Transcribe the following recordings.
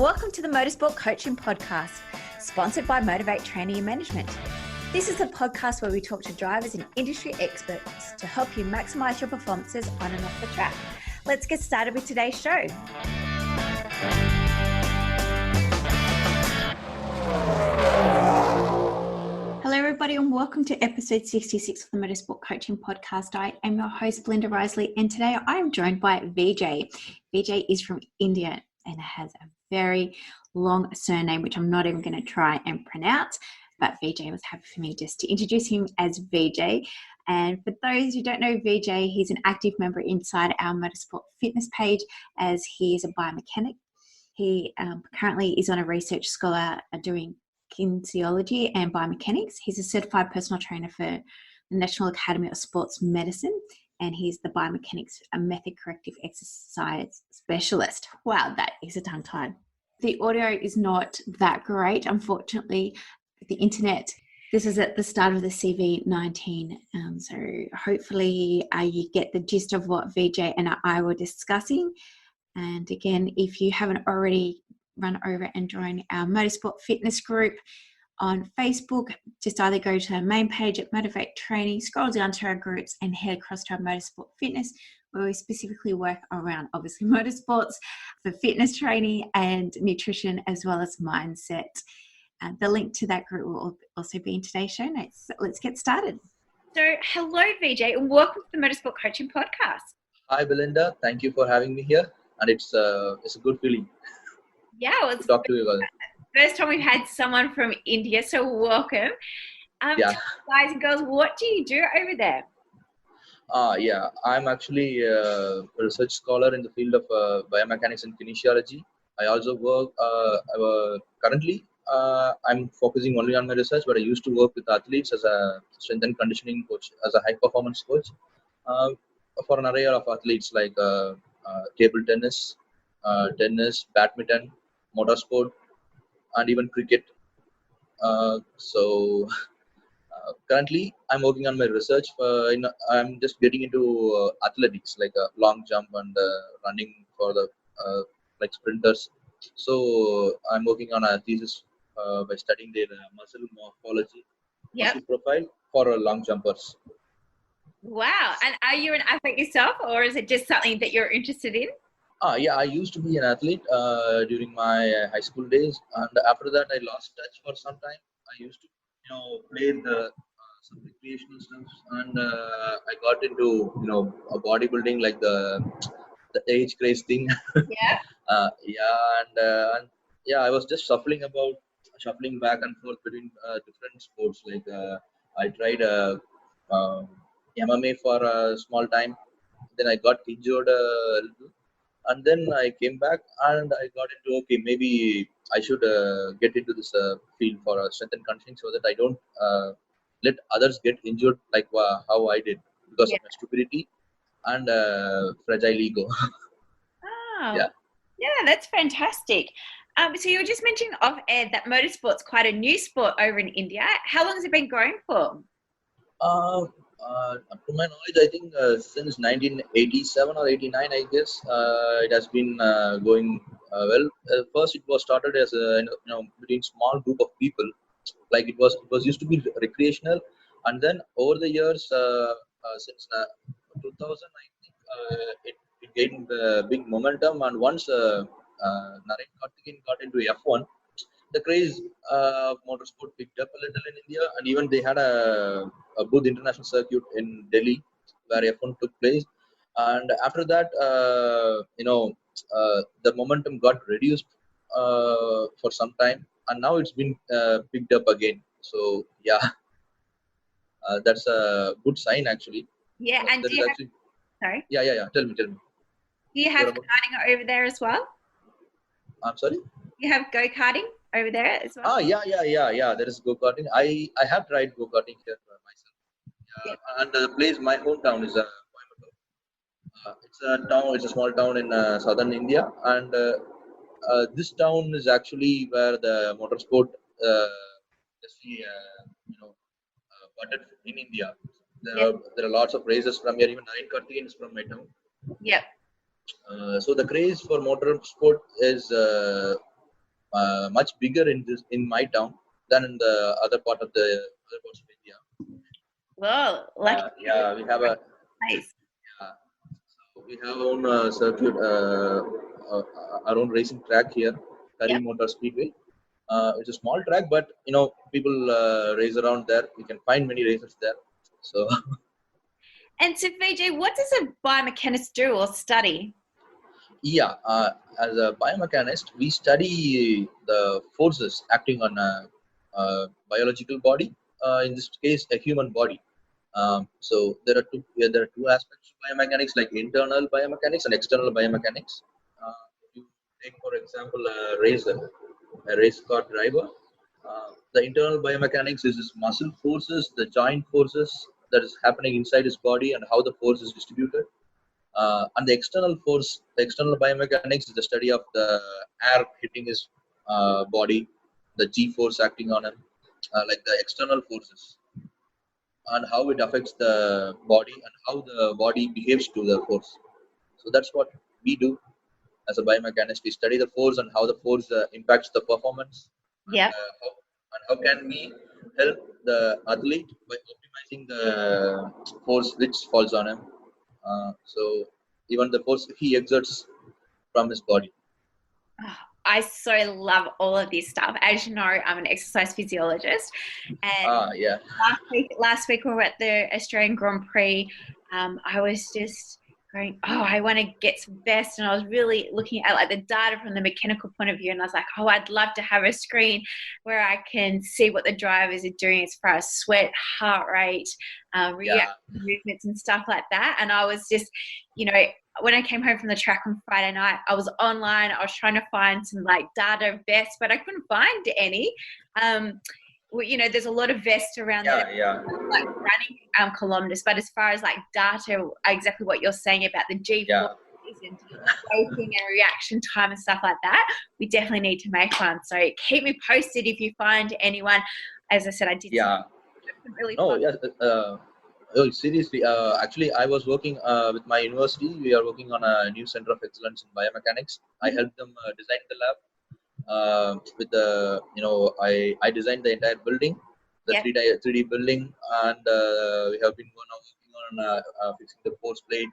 welcome to the Motorsport Coaching Podcast, sponsored by Motivate Training and Management. This is a podcast where we talk to drivers and industry experts to help you maximize your performances on and off the track. Let's get started with today's show. Hello, everybody, and welcome to episode 66 of the Motorsport Coaching Podcast. I am your host, Belinda Risley, and today I am joined by Vijay. Vijay is from India and has a very long surname, which I'm not even going to try and pronounce, but Vijay was happy for me just to introduce him as Vijay. And for those who don't know Vijay, he's an active member inside our Motorsport Fitness page as he is a biomechanic. He currently is on a research scholar doing kinesiology and biomechanics. He's a certified personal trainer for the National Academy of Sports Medicine, and he's the biomechanics method corrective exercise specialist. Wow, that is a tongue tie. The audio is not that great, unfortunately. The internet, this is at the start of the CV19, so hopefully you get the gist of what Vijay and I were discussing. And again, if you haven't already run over and join our Motorsport Fitness group on Facebook, just either go to our main page at Motivate Training, scroll down to our groups and head across to our Motorsport Fitness, where we specifically work around obviously motorsports for fitness training and nutrition as well as mindset. The link to that group will also be in today's show notes. So let's get started. So hello Vijay and welcome to the Motorsport Coaching Podcast. Hi Belinda, thank you for having me here, and it's a good feeling. Yeah, well, it's talk to you guys. First time we've had someone from India, so welcome. Guys and girls, what do you do over there? I'm actually a research scholar in the field of biomechanics and kinesiology. I also work, currently I'm focusing only on my research, but I used to work with athletes as a strength and conditioning coach, as a high performance coach for an array of athletes like table tennis, badminton, motorsport, and even cricket. Currently, I'm working on my research. I'm just getting into athletics, like long jump and running for the like sprinters. So I'm working on a thesis by studying their muscle morphology, muscle profile for long jumpers. Wow! And are you an athlete yourself, or is it just something that you're interested in? I used to be an athlete during my high school days, and after that I lost touch for some time. I used to, play the some recreational stuff, and I got into, a bodybuilding, like the age craze thing. Yeah. I was just shuffling back and forth between different sports. Like I tried MMA for a small time, then I got injured a little. And then I came back and I got into, okay, maybe I should get into this field for strength and conditioning, so that I don't let others get injured like how I did because of my stupidity and fragile ego. Oh, yeah, that's fantastic. So you were just mentioning off air that motorsport's quite a new sport over in India. How long has it been going for? Up to my knowledge, I think since 1987 or 89, I guess it has been going well. First, it was started as a between small group of people, like it was used to be recreational, and then over the years, since 2000, I think it gained big momentum, and once Karting got into F1. The craze of motorsport picked up a little in India, and even they had a booth international circuit in Delhi where F1 took place. And after that, the momentum got reduced for some time, and now it's been picked up again. So that's a good sign actually. Yeah, and do you have, sorry? Yeah. Tell me. Do you have karting over there as well? I'm sorry? You have go-karting over there as well? Yeah. There is go-karting. I have tried go-karting here myself. And the place, my hometown is Coimbatore. It's a small town in southern India, and this town is actually where the motorsport industry, started in India. There are lots of races from here. Even Karting is from my town. Yep. So the craze for motorsport is much bigger in my town than in the other other parts of India. Well, like Yeah, we have a place. uh, we have our own circuit, uh, our own racing track here, Curry Yep. Motor Speedway. It's a small track, but people race around there. You can find many racers there. So And so, Vijay, what does a biomechanist do or study? yeah, as a biomechanist, we study the forces acting on a biological body. In this case, a human body. So there are two aspects to biomechanics, like internal biomechanics and external biomechanics. If you take, for example, a race car driver. The internal biomechanics is his muscle forces, the joint forces that is happening inside his body, and how the force is distributed. And the external biomechanics is the study of the air hitting his body, the G force acting on him, like the external forces, and how it affects the body and how the body behaves to the force. So that's what we do as a biomechanist. We study the force and how the force impacts the performance, Yep. and how can we help the athlete by optimizing the force which falls on him. So even the force he exerts from his body. Oh, I so love all of this stuff. As you know, I'm an exercise physiologist, and Yeah, last week we were at the Australian Grand Prix. I was just going, oh, I want to get some best, and I was really looking at like the data from the mechanical point of view, and I was like, oh, I'd love to have a screen where I can see what the drivers are doing as far as sweat, heart rate, reaction movements, and stuff like that. And I was just, when I came home from the track on Friday night, I was online. I was trying to find some like data vests, but I couldn't find any. There's a lot of vests around there, like running kilometers. But as far as like data, exactly what you're saying about the G forces and braking and reaction time and stuff like that, we definitely need to make one. So keep me posted if you find anyone. As I said, I did. Yeah. Really No, fun. yes. Seriously. Actually, I was working with my university. We are working on a new center of excellence in biomechanics. I helped them design the lab. With the I designed the entire building, the 3D building, and we have been working on fixing the force plate,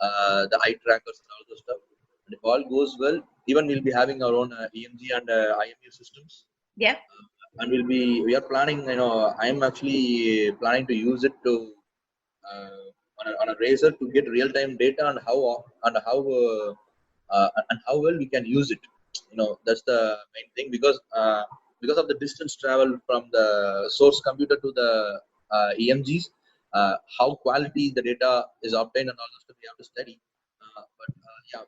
the eye trackers, and all those stuff. And if all goes well, even we'll be having our own EMG and IMU systems. Yep. And we are planning. I'm actually planning to use it to on a racer to get real time data on how well we can use it. That's the main thing, because of the distance travel from the source computer to the EMGs, how quality the data is obtained and all those stuff we have to study. But I'm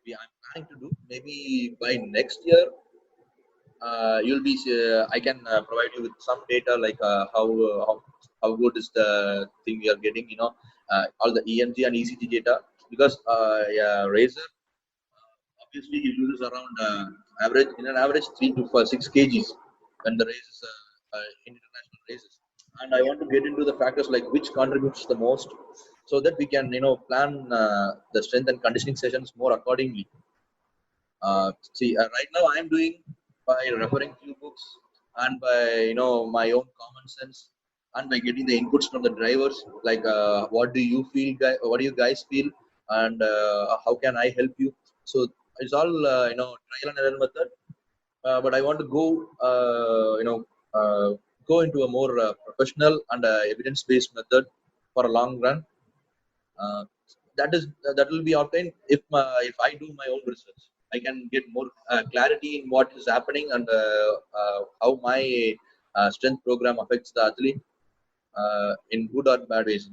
planning to do maybe by next year. You'll be I can provide you with some data, like how good is the thing we are getting, all the EMG and ECG data, because Razer obviously it loses around average 3 to 6 kgs when the races in international races. And I want to get into the factors like which contributes the most, so that we can plan the strength and conditioning sessions more accordingly. Right now I am doing by referring few books, and by my own common sense, and by getting the inputs from the drivers, like what do you feel, what do you guys feel, and how can I help you. So it's all trial and error method. But I want to uh, go into a more professional and evidence based method for a long run. uh, that will be obtained if I do my own research. I can get more clarity in what is happening, and how my strength program affects the athlete in good or bad ways.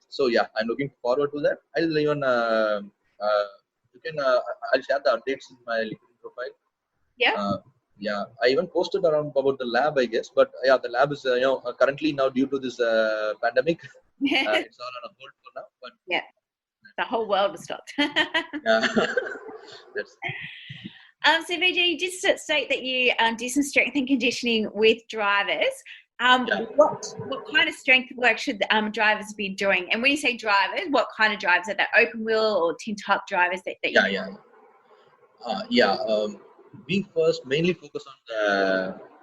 So yeah, I'm looking forward to that. I'll even uh, you can I'll share the updates in my LinkedIn profile. Yeah. Uh, yeah, I even posted around about the lab, I guess. But yeah, the lab is currently now, due to this pandemic, it's all on a hold for now. But Yeah. The whole world was stopped. yeah, that's So Vijay, you did state that you do some strength and conditioning with drivers. What kind of strength work should drivers be doing? And when you say drivers, what kind of drivers? Are they open wheel or tin top drivers that you yeah. we first mainly focus on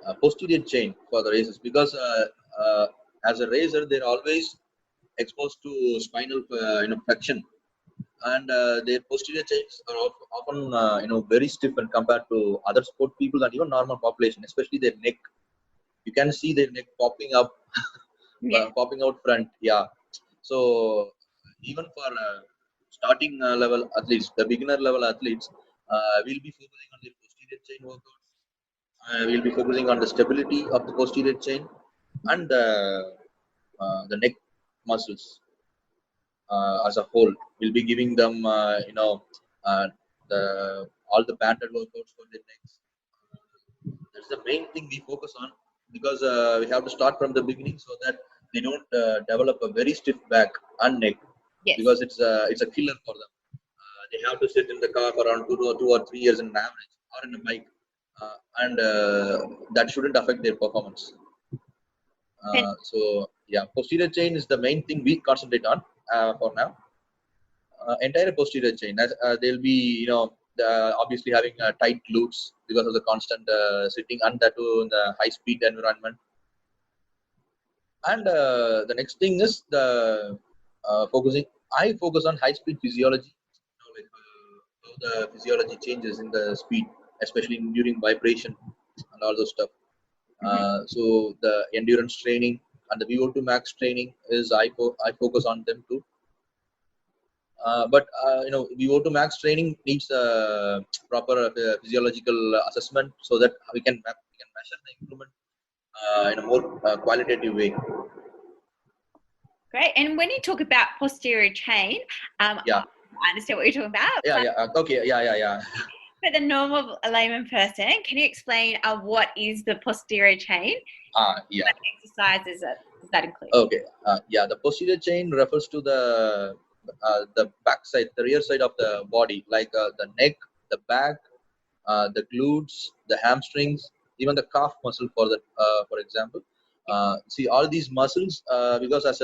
the posterior chain for the racers because as a racer they're always exposed to spinal flexion, and their posterior chains are often very stiff when compared to other sport people and even normal population, especially their neck. You can see their neck popping up, Yeah. popping out front. Yeah. So even for starting level athletes, the beginner level athletes, we'll be focusing on the posterior chain workouts. We'll be focusing on the stability of the posterior chain and the neck muscles as a whole. We'll be giving them, uh, the all the banded workouts for their necks. That's the main thing we focus on because we have to start from the beginning so that they don't develop a very stiff back and neck, Yes. because it's a killer for them. They have to sit in the car for around 2 or 3 years in an average, or in a bike, and that shouldn't affect their performance. And So yeah, posterior chain is the main thing we concentrate on for now. Entire posterior chain. They'll be, obviously having tight glutes because of the constant sitting, and that too in the high speed environment. And the next thing is the focusing. I focus on high speed physiology, how the physiology changes in the speed, especially during vibration and all those stuff. So the endurance training and the VO2 max training is I focus on them too. But VO2 max training needs proper physiological assessment so that we can measure the improvement in a more qualitative way. great. And when you talk about posterior chain, Yeah, I understand what you're talking about. yeah, But yeah. Okay, yeah. for the normal layman person, can you explain what is the posterior chain? Yeah. What exercises does that include? Okay. Yeah, the posterior chain refers to the back side, the rear side of the body, like the neck, the back, the glutes, the hamstrings, even the calf muscle for example. See all these muscles, because as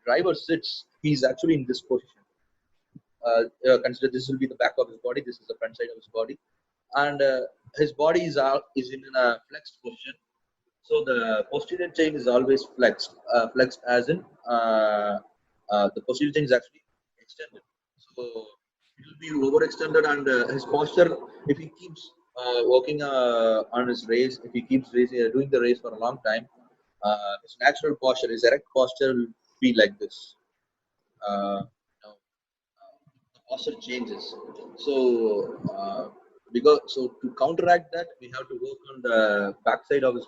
driver sits, he's actually in this position. Consider this will be the back of his body. This is the front side of his body, and his body is in a flexed position. So the posterior chain is always flexed. Flexed as in the posterior chain is actually extended. So it will be overextended, and his posture, if he keeps working on his race, if he keeps doing the race for a long time, his natural posture, his erect posture will be like this. Uh, the posture changes. So to counteract that, we have to work on the backside of his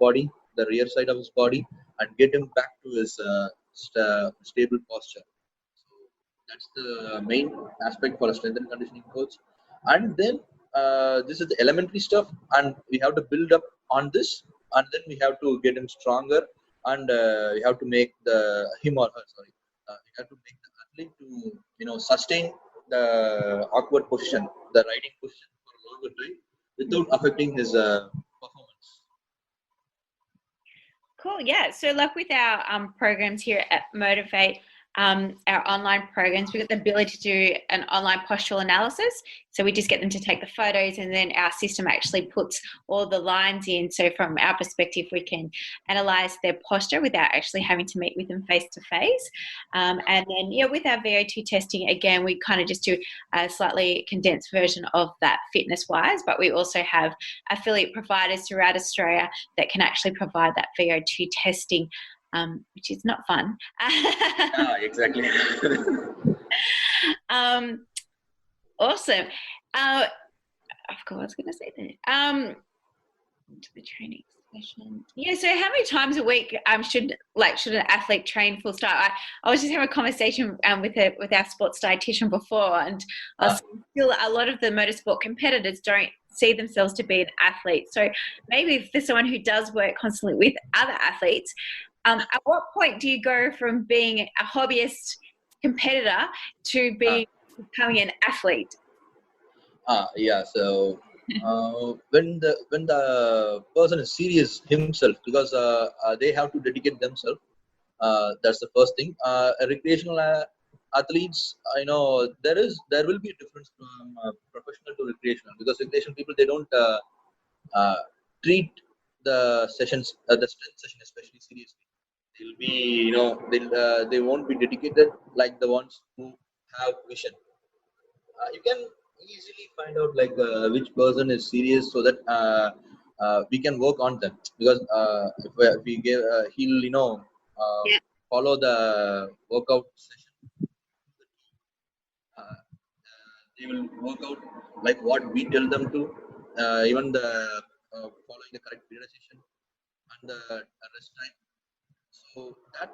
body, the rear side of his body, and get him back to his stable posture. So that's the main aspect for a strength and conditioning coach. And then this is the elementary stuff, and we have to build up on this, and then we have to get him stronger, and we have to make him or her, sorry, we have to make the athlete to sustain the awkward position, the riding position for a longer time without affecting his performance. Cool. Yeah. So, like with our programs here at Motivate, our online programs, we've got the ability to do an online postural analysis. So we just get them to take the photos, and then our system actually puts all the lines in. So from our perspective, we can analyze their posture without actually having to meet with them face to face. And then, with our VO2 testing, again, we kind of just do a slightly condensed version of that fitness-wise, but we also have affiliate providers throughout Australia that can actually provide that VO2 testing, which is not fun. Exactly. Awesome. I forgot what I was going to say there. To the training session. Yeah. So, how many times a week should an athlete train full start? I was just having a conversation with our sports dietitian before, and still a lot of the motorsport competitors don't see themselves to be an athlete. So maybe for someone who does work constantly with other athletes, at what point do you go from being a hobbyist competitor to becoming an athlete? Yeah. So when the person is serious himself, because they have to dedicate themselves. That's the first thing. A recreational athletes, there will be a difference from professional to recreational, because recreational people, they don't uh, treat the sessions, the strength session especially, seriously. They'll be, they won't be dedicated like the ones who have vision. You can easily find out like which person is serious, so that we can work on them, because if we give, he'll, uh, Yeah. follow the workout session. They will work out like what we tell them to, even the following the correct periodization and the rest time. So that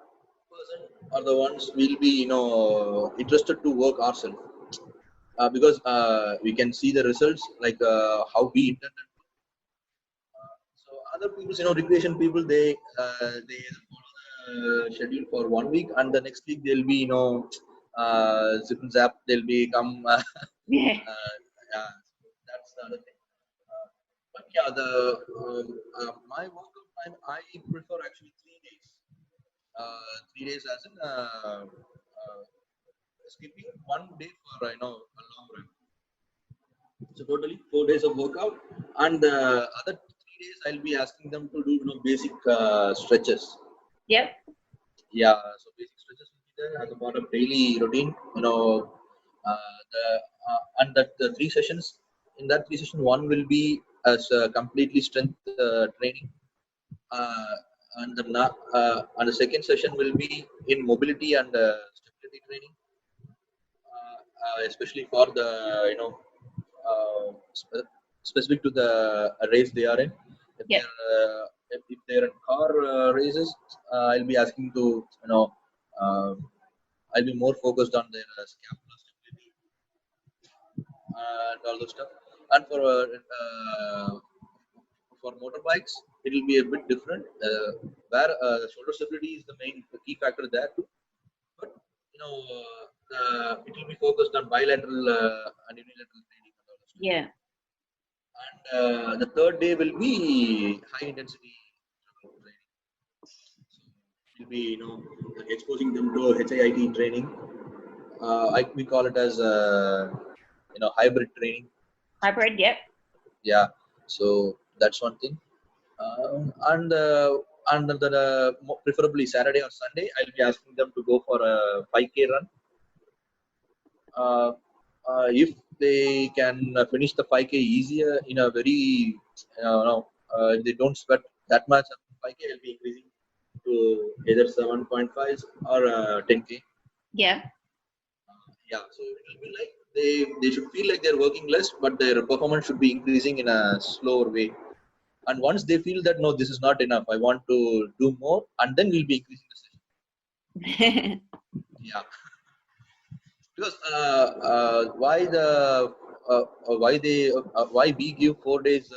person are the ones will be, interested to work ourselves, because we can see the results like how we intended. So other people, recreation people, they follow the schedule for 1 week, and the next week they'll be, zip and zap. They'll become Yeah. yeah. That's the other thing. Uh, but yeah, the my workout time, I prefer actually 3 days. 3 days as in skipping 1 day for, a long run. So totally 4 days of workout, and the other 3 days I'll be asking them to do, basic stretches. Yep. Yeah, so basic stretches will be there as a part of daily routine. The and that the 3 sessions, in that 3 session, one will be as completely strength training, uh, and the second session will be in mobility and stability training, especially for the, specific to the race they are in. If Yep. they're if they're in car races, I'll be asking to, I'll be more focused on their scapular stability and all those stuff. And for motorbikes, it will be a bit different, where shoulder stability is the key factor there too. But it will be focused on bilateral and unilateral training and all that stuff. Yeah. And the third day will be high intensity training. So we'll be, exposing them to HIIT training. We call it as hybrid training. Hybrid. Yep. Yeah. So that's one thing. And preferably Saturday or Sunday, I'll be asking them to go for a 5K run. uh, if they can finish the 5K easier in a very, if they don't sweat that much after 5K, I'll be increasing to either 7.5 or 10K. Yeah. Yeah, so it will be like they should feel like they're working less, but their performance should be increasing in a slower way. And once they feel that no, this is not enough, I want to do more, and then we'll be increasing the session. Yeah. Because why we give 4 days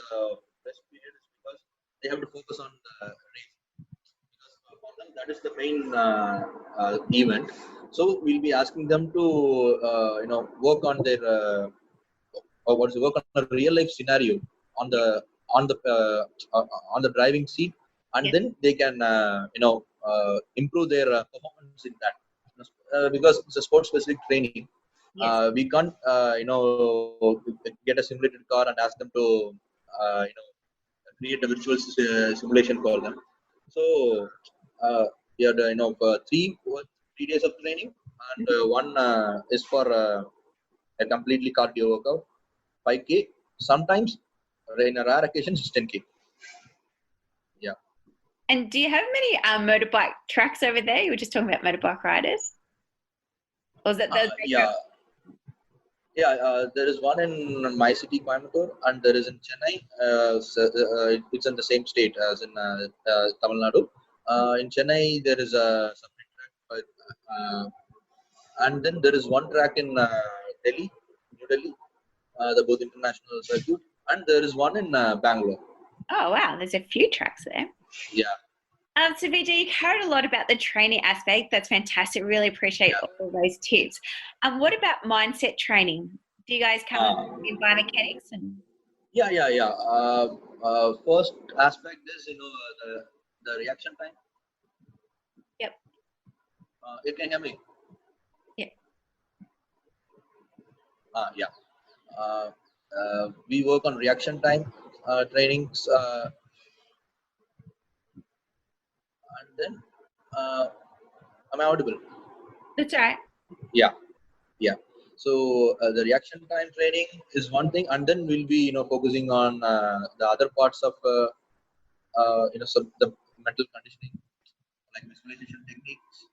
rest period is because they have to focus on the race, because for them that is the main event. So we'll be asking them to work on their work on a real life scenario on the on the uh, on the driving seat, and Yep. then they can improve their performance in that, because it's a sport specific training. Yes. We can't get a simulated car and ask them to create a virtual simulation for them. So we had, for 3 days of training, and one is for a completely cardio workout, 5K. Sometimes, in a rare occasions, it's 10K. Yeah. And do you have many motorbike tracks over there? You were just talking about motorbike riders. Or is it those? Yeah. Yeah, there is one in my city, Coimbatore, and there is in Chennai. It's in the same state as in Tamil Nadu. In Chennai, there is a separate track, and then there is one track in Delhi, New Delhi, the both international circuit, and there is one in Bangalore. Oh, wow. There's a few tracks there. Yeah. So Vijay, you covered a lot about the training aspect. That's fantastic. Really appreciate all of those tips. What about mindset training? Do you guys come in biomechanics? Yeah. First aspect is, the reaction time. Yep. You can hear me. Yep. Yeah. We work on reaction time trainings, and then am I audible? That's right. Yeah, yeah. So the reaction time training is one thing, and then we'll be focusing on the other parts of some the mental conditioning, like visualization techniques,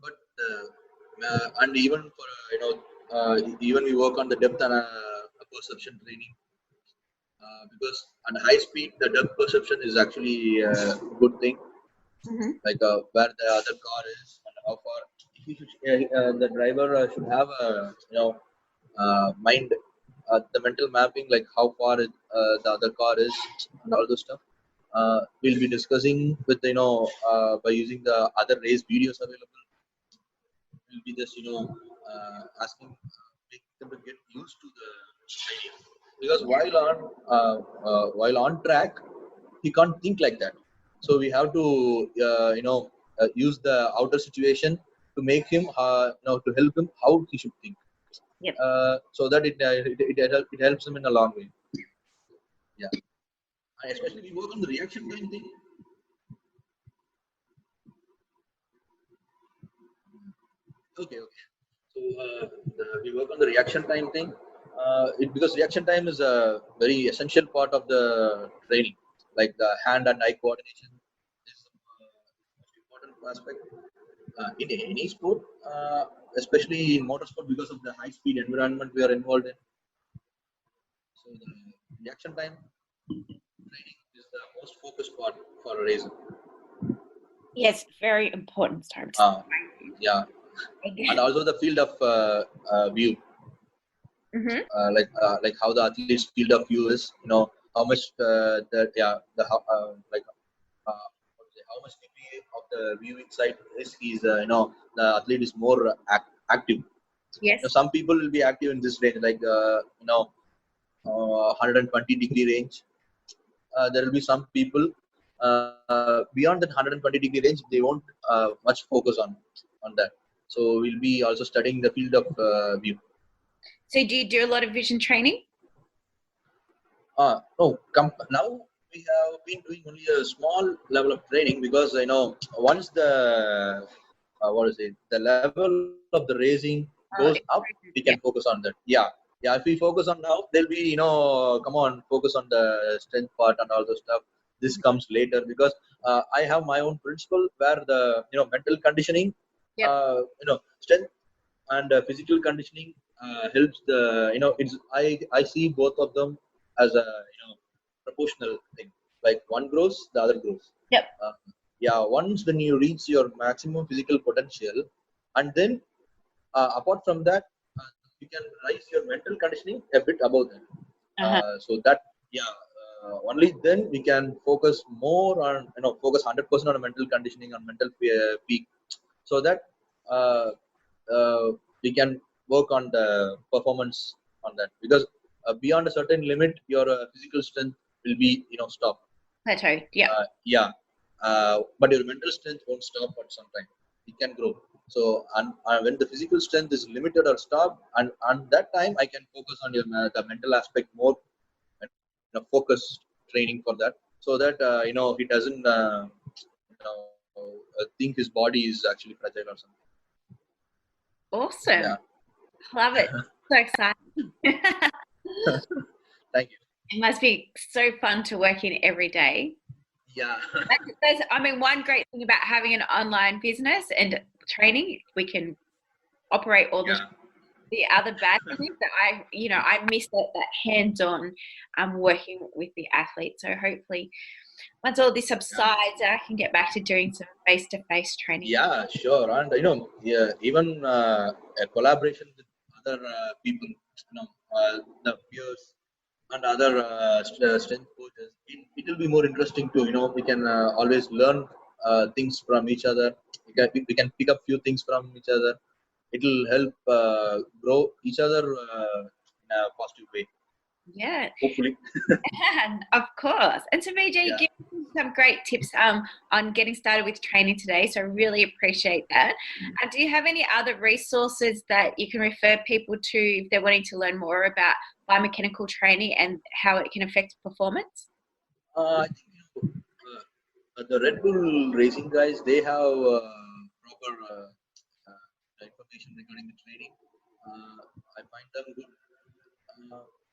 but and even for even we work on the depth and perception training, because at high speed the depth perception is actually a good thing, Mm-hmm. like where the other car is and how far. He should, the driver should have a mind, the mental mapping, like how far the other car is and all those stuff. We'll be discussing with by using the other race videos available. We'll be just asking, making them to get used to the training, because while on track he can't think like that. So we have to use the outer situation to make him to help him how he should think, Yep. so that it helps him in a long way. Yeah. And especially we work on the reaction time thing. Okay. So we work on the reaction time thing, because reaction time is a very essential part of the training, like the hand and eye coordination is most important aspect in any sport, especially in motorsport, because of the high speed environment we are involved in. So the reaction time training is the most focused part for a racer. Yes, very important time. Yeah, and also the field of view, Mm-hmm. like how the athlete's field of view is, how much the how, like what to say, how much degree of the viewing side is he's the athlete is more active. Yes. Some people will be active in this range, like 120-degree range. There will be some people beyond that 120-degree range, they won't much focus on that. So we'll be also studying the field of view. So do you do a lot of vision training? No, now we have been doing only a small level of training, because once the what is it, the level of the racing goes up, we can focus on that. Yeah. If we focus on now, there'll be come on, focus on the strength part and all those stuff. This comes later, because I have my own principle where the mental conditioning, Yep. strength and physical conditioning helps the it's I see both of them as a proportional thing, like one grows, the other grows. Yep. Yeah, once when you reach your maximum physical potential, and then apart from that, you can raise your mental conditioning a bit above that. So that, yeah, only then we can focus more on focus 100% on mental conditioning, on mental peak, so that uh, we can work on the performance on that, because beyond a certain limit your physical strength will be stopped. Plateau. Yeah. Yeah, but your mental strength won't stop at some time. It can grow. So and when the physical strength is limited or stopped, and that time I can focus on your the mental aspect more, focused training for that, so that he doesn't think his body is actually fragile or something. Awesome. Yeah. Love it. So exciting. Thank you. It must be so fun to work in every day. Yeah. One great thing about having an online business and training, we can operate all the other bad things that I miss that hands-on working with the athlete. So hopefully once all this subsides, I can get back to doing some face-to-face training. Yeah, sure. And even a collaboration with other people, the peers and other strength coaches, it will be more interesting too. We can always learn things from each other. We can pick up few things from each other. It will help grow each other in a positive way. Yeah. Hopefully. Of course. And so Vijay, you gave some great tips on getting started with training today. So I really appreciate that. Do you have any other resources that you can refer people to if they're wanting to learn more about biomechanical training and how it can affect performance? I think the Red Bull racing guys, they have proper information regarding the training. I find them good.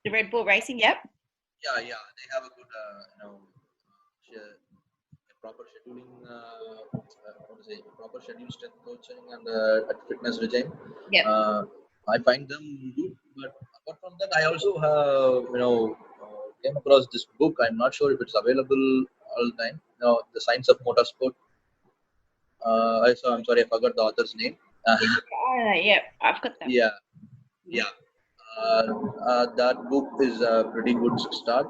The Red Bull Racing, yep. Yeah, they have a good, proper scheduling, proper schedule strength coaching and fitness regime. Yep. I find them good, but apart from that, I also have, came across this book. I'm not sure if it's available all the time. The Science of Motorsport. I'm sorry, I forgot the author's name. Yeah, I've got that. Yeah. That book is a pretty good start.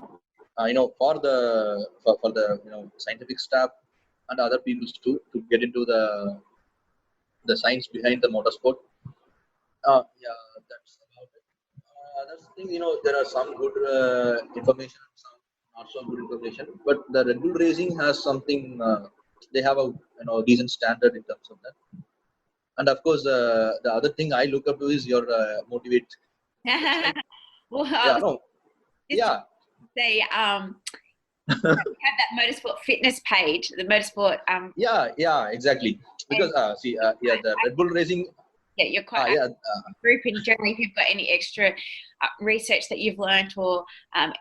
For the scientific staff and other people too, to get into the science behind the motorsport. That's about it. That's the thing. There are some good information, some not so good information. But the Red Bull Racing has something. They have a decent standard in terms of that. And of course, the other thing I look up to is your motivate. Well, Yeah. They have that motorsport fitness page, the motorsport. Yeah, exactly. Because the Red Bull Racing. Yeah, you're quite a group in general. If you've got any extra research that you've learned or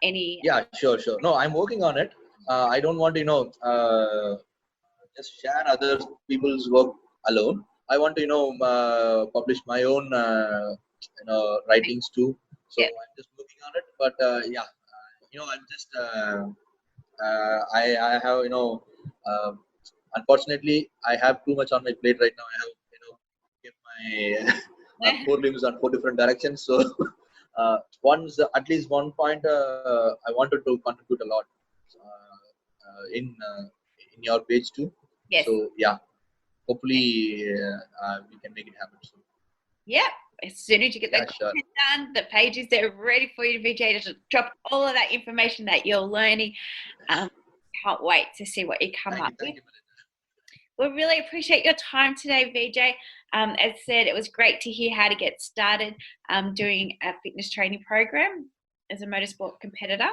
any. Yeah, sure. No, I'm working on it. I don't want to just share other people's work alone. I want to publish my own writings too. So I'm just working on it. But I'm just I have unfortunately I have too much on my plate right now. I have kept my 4 limbs on 4 different directions. So at least one point I wanted to contribute a lot in your page too. Yes. So hopefully we can make it happen soon. Yeah. As soon as you get that content done, the pages there ready for you, Vijay, to drop all of that information that you're learning. Can't wait to see what you come up with. We really appreciate your time today, Vijay. As said, it was great to hear how to get started doing a fitness training program as a motorsport competitor.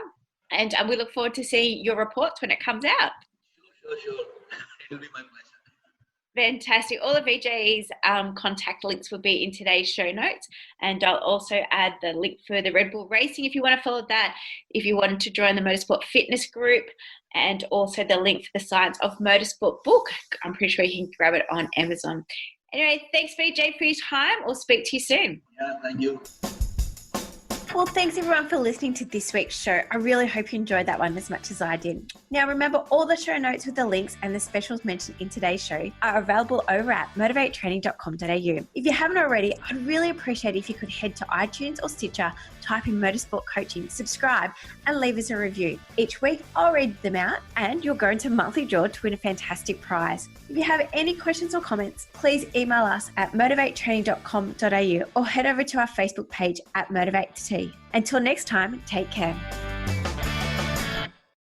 And we look forward to seeing your reports when it comes out. Sure. It'll be my pleasure. Fantastic. All of Vijay's contact links will be in today's show notes. And I'll also add the link for the Red Bull Racing if you want to follow that, if you wanted to join the Motorsport Fitness group, and also the link for the Science of Motorsport book. I'm pretty sure you can grab it on Amazon. Anyway, thanks, Vijay, for your time. We'll speak to you soon. Yeah, thank you. Well, thanks everyone for listening to this week's show. I really hope you enjoyed that one as much as I did. Now, remember, all the show notes with the links and the specials mentioned in today's show are available over at motivatetraining.com.au. If you haven't already, I'd really appreciate it if you could head to iTunes or Stitcher, type in Motorsport Coaching, subscribe, and leave us a review. Each week, I'll read them out and you'll go into monthly draw to win a fantastic prize. If you have any questions or comments, please email us at motivatetraining.com.au or head over to our Facebook page at Motivate to Tea. Until next time, take care.